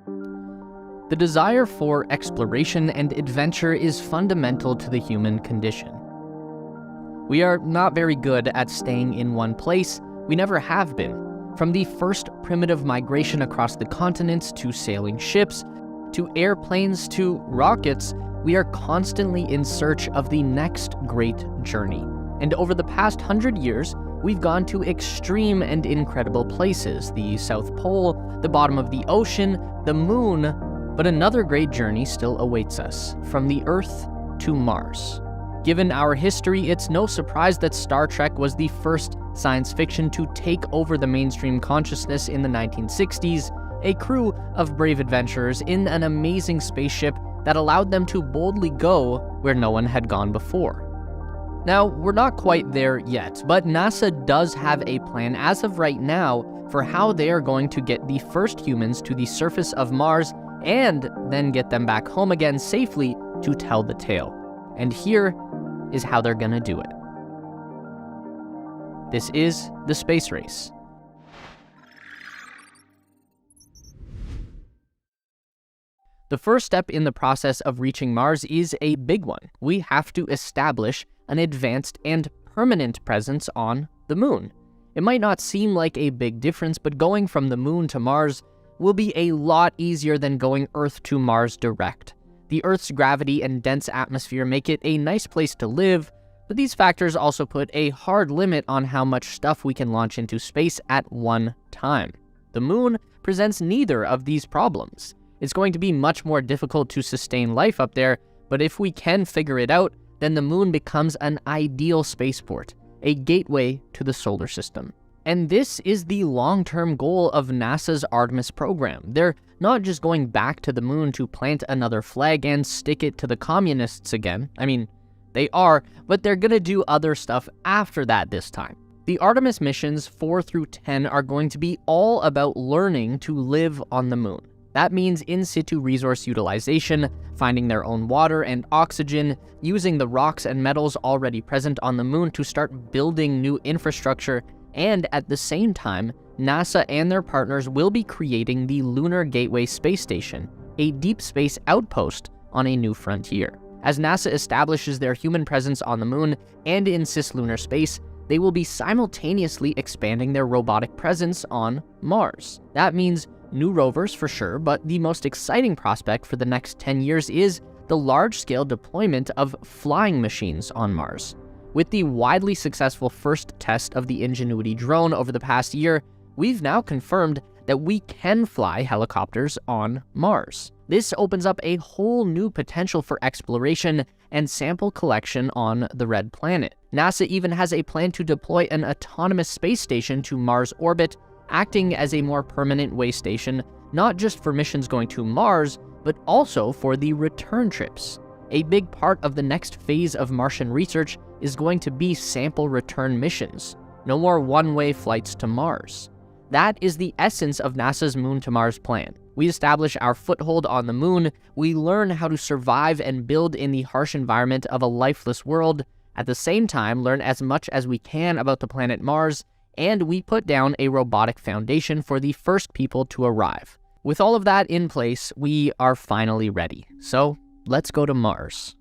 The desire for exploration and adventure is fundamental to the human condition. We are not very good at staying in one place. We never have been. From the first primitive migration across the continents to sailing ships, to airplanes, to rockets, we are constantly in search of the next great journey. And over the past 100 years, we've gone to extreme and incredible places: the South Pole, the bottom of the ocean, the moon. But another great journey still awaits us, from the Earth to Mars. Given our history, it's no surprise that Star Trek was the first science fiction to take over the mainstream consciousness in the 1960s, a crew of brave adventurers in an amazing spaceship that allowed them to boldly go where no one had gone before. Now, we're not quite there yet, but NASA does have a plan as of right now for how they are going to get the first humans to the surface of Mars and then get them back home again safely to tell the tale. And here is how they're gonna do it. This is the space race. The first step in the process of reaching Mars is a big one. We have to establish an advanced and permanent presence on the moon. It might not seem like a big difference, but going from the moon to Mars will be a lot easier than going Earth to Mars direct. The Earth's gravity and dense atmosphere make it a nice place to live, but these factors also put a hard limit on how much stuff we can launch into space at one time. The moon presents neither of these problems. It's going to be much more difficult to sustain life up there, but if we can figure it out, then the moon becomes an ideal spaceport, a gateway to the solar system. And this is the long-term goal of NASA's Artemis program. They're not just going back to the moon to plant another flag and stick it to the communists again. I mean, they are, but they're gonna do other stuff after that this time. The Artemis missions 4 through 10 are going to be all about learning to live on the moon. That means in situ resource utilization, finding their own water and oxygen, using the rocks and metals already present on the moon to start building new infrastructure, and at the same time, NASA and their partners will be creating the Lunar Gateway Space Station, a deep space outpost on a new frontier. As NASA establishes their human presence on the moon and in cislunar space, they will be simultaneously expanding their robotic presence on Mars. That means new rovers for sure, but the most exciting prospect for the next 10 years is the large-scale deployment of flying machines on Mars. With the widely successful first test of the Ingenuity drone over the past year, we've now confirmed that we can fly helicopters on Mars. This opens up a whole new potential for exploration and sample collection on the Red Planet. NASA even has a plan to deploy an autonomous space station to Mars orbit, acting as a more permanent way station, not just for missions going to Mars, but also for the return trips. A big part of the next phase of Martian research is going to be sample return missions. No more one-way flights to Mars. That is the essence of NASA's Moon to Mars plan. We establish our foothold on the moon, we learn how to survive and build in the harsh environment of a lifeless world, at the same time learn as much as we can about the planet Mars, and we put down a robotic foundation for the first people to arrive. With all of that in place, we are finally ready. So, let's go to Mars.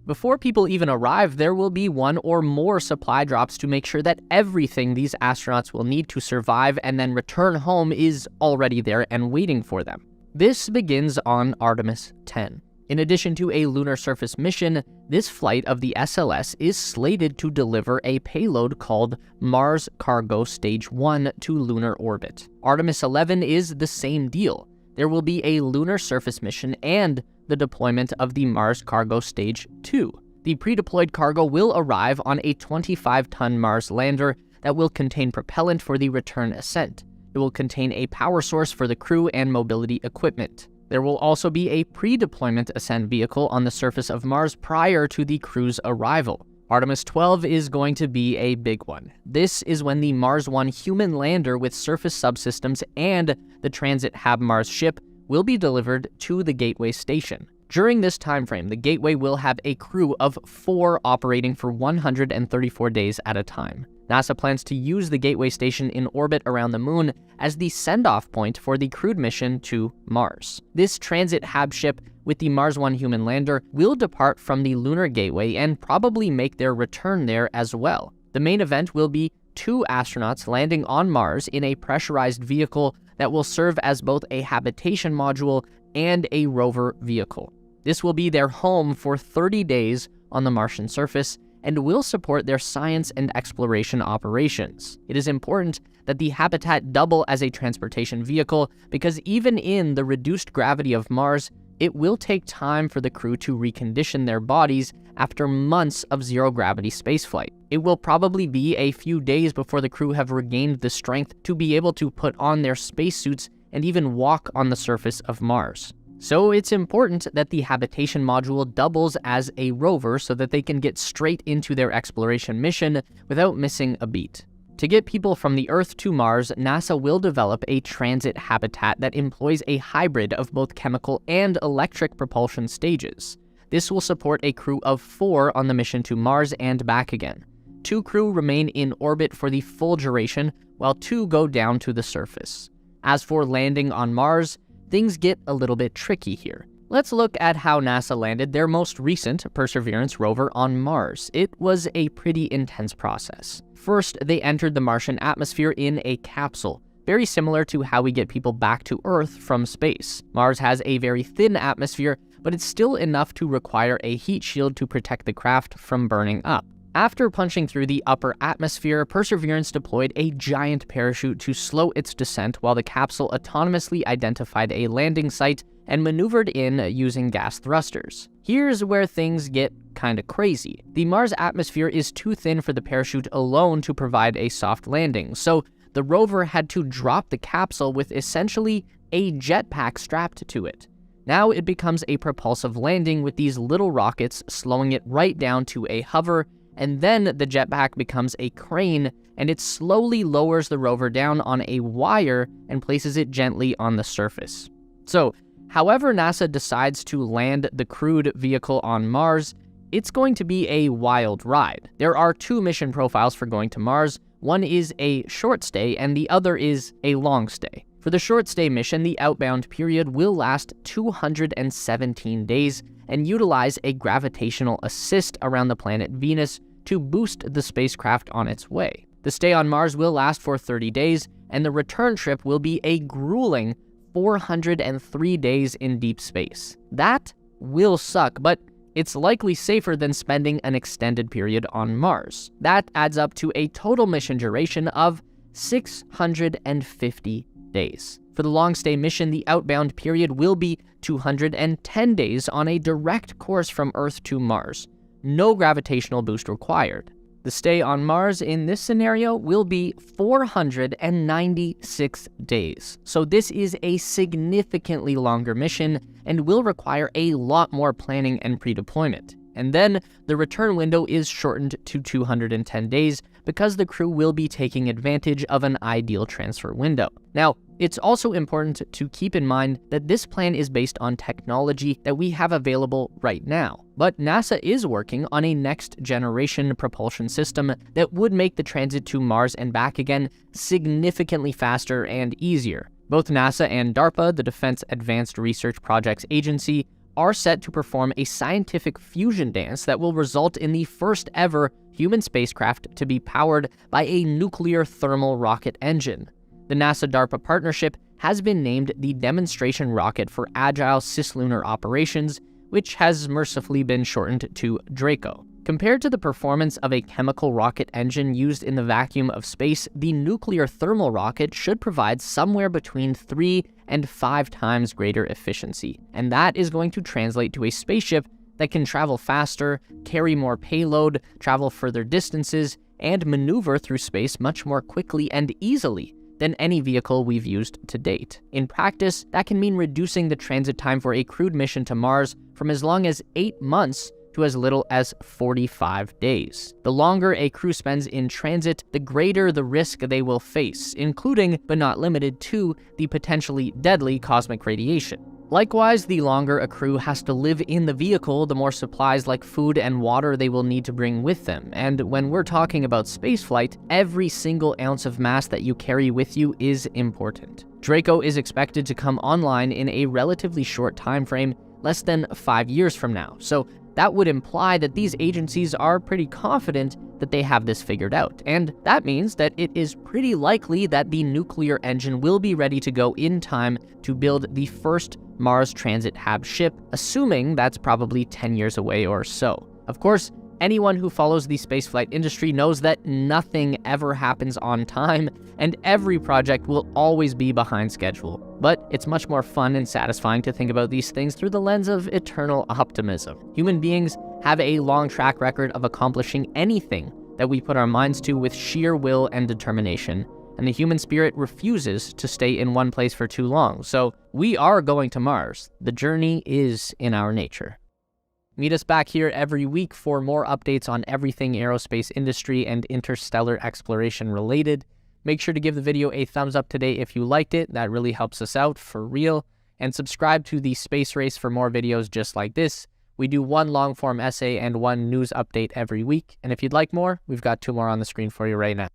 Before people even arrive, there will be one or more supply drops to make sure that everything these astronauts will need to survive and then return home is already there and waiting for them. This begins on Artemis 10. In addition to a lunar surface mission, this flight of the SLS is slated to deliver a payload called Mars Cargo Stage 1 to lunar orbit. Artemis 11 is the same deal. There will be a lunar surface mission and the deployment of the Mars Cargo Stage 2. The pre-deployed cargo will arrive on a 25-ton Mars lander that will contain propellant for the return ascent. It will contain a power source for the crew and mobility equipment. There will also be a pre-deployment ascent vehicle on the surface of Mars prior to the crew's arrival. Artemis 12 is going to be a big one. This is when the Mars 1 human lander with surface subsystems and the Transit Hab Mars ship will be delivered to the Gateway Station. During this time frame, the Gateway will have a crew of 4 operating for 134 days at a time. NASA plans to use the Gateway station in orbit around the moon as the send-off point for the crewed mission to Mars. This transit HAB ship with the Mars 1 human lander will depart from the Lunar Gateway and probably make their return there as well. The main event will be 2 astronauts landing on Mars in a pressurized vehicle that will serve as both a habitation module and a rover vehicle. This will be their home for 30 days on the Martian surface and will support their science and exploration operations. It is important that the habitat double as a transportation vehicle because even in the reduced gravity of Mars, it will take time for the crew to recondition their bodies after months of zero-gravity spaceflight. It will probably be a few days before the crew have regained the strength to be able to put on their spacesuits and even walk on the surface of Mars. So it's important that the habitation module doubles as a rover so that they can get straight into their exploration mission without missing a beat. To get people from the Earth to Mars, NASA will develop a transit habitat that employs a hybrid of both chemical and electric propulsion stages. This will support a crew of 4 on the mission to Mars and back again. 2 crew remain in orbit for the full duration, while 2 go down to the surface. As for landing on Mars, things get a little bit tricky here. Let's look at how NASA landed their most recent Perseverance rover on Mars. It was a pretty intense process. First, they entered the Martian atmosphere in a capsule, very similar to how we get people back to Earth from space. Mars has a very thin atmosphere, but it's still enough to require a heat shield to protect the craft from burning up. After punching through the upper atmosphere, Perseverance deployed a giant parachute to slow its descent while the capsule autonomously identified a landing site and maneuvered in using gas thrusters. Here's where things get kinda crazy. The Mars atmosphere is too thin for the parachute alone to provide a soft landing, so the rover had to drop the capsule with essentially a jetpack strapped to it. Now it becomes a propulsive landing with these little rockets slowing it right down to a hover, and then the jetpack becomes a crane, and it slowly lowers the rover down on a wire and places it gently on the surface. So, however NASA decides to land the crewed vehicle on Mars, it's going to be a wild ride. There are 2 mission profiles for going to Mars. One is a short stay, and the other is a long stay. For the short stay mission, the outbound period will last 217 days and utilize a gravitational assist around the planet Venus to boost the spacecraft on its way. The stay on Mars will last for 30 days, and the return trip will be a grueling 403 days in deep space. That will suck, but it's likely safer than spending an extended period on Mars. That adds up to a total mission duration of 650 days. For the long stay mission, the outbound period will be 210 days on a direct course from Earth to Mars. No gravitational boost required. The stay on Mars in this scenario will be 496 days. So this is a significantly longer mission and will require a lot more planning and pre-deployment. And then the return window is shortened to 210 days because the crew will be taking advantage of an ideal transfer window. Now, it's also important to keep in mind that this plan is based on technology that we have available right now. But NASA is working on a next-generation propulsion system that would make the transit to Mars and back again significantly faster and easier. Both NASA and DARPA, the Defense Advanced Research Projects Agency, are set to perform a scientific fusion dance that will result in the first ever human spacecraft to be powered by a nuclear thermal rocket engine. The NASA-DARPA partnership has been named the Demonstration Rocket for Agile Cislunar Operations, which has mercifully been shortened to DRACO. Compared to the performance of a chemical rocket engine used in the vacuum of space, the nuclear thermal rocket should provide somewhere between 3 and 5 times greater efficiency, and that is going to translate to a spaceship that can travel faster, carry more payload, travel further distances, and maneuver through space much more quickly and easily than any vehicle we've used to date. In practice, that can mean reducing the transit time for a crewed mission to Mars from as long as 8 months to as little as 45 days. The longer a crew spends in transit, the greater the risk they will face, including, but not limited to, the potentially deadly cosmic radiation. Likewise, the longer a crew has to live in the vehicle, the more supplies like food and water they will need to bring with them. And when we're talking about spaceflight, every single ounce of mass that you carry with you is important. Draco is expected to come online in a relatively short time frame, less than 5 years from now. So that would imply that these agencies are pretty confident that they have this figured out. And that means that it is pretty likely that the nuclear engine will be ready to go in time to build the first Mars Transit Hab ship, assuming that's probably 10 years away or so. Of course, anyone who follows the spaceflight industry knows that nothing ever happens on time, and every project will always be behind schedule. But it's much more fun and satisfying to think about these things through the lens of eternal optimism. Human beings have a long track record of accomplishing anything that we put our minds to with sheer will and determination, and the human spirit refuses to stay in one place for too long. So we are going to Mars. The journey is in our nature. Meet us back here every week for more updates on everything aerospace industry and interstellar exploration related. Make sure to give the video a thumbs up today if you liked it. That really helps us out for real. And subscribe to the Space Race for more videos just like this. We do one long form essay and one news update every week. And if you'd like more, we've got 2 more on the screen for you right now.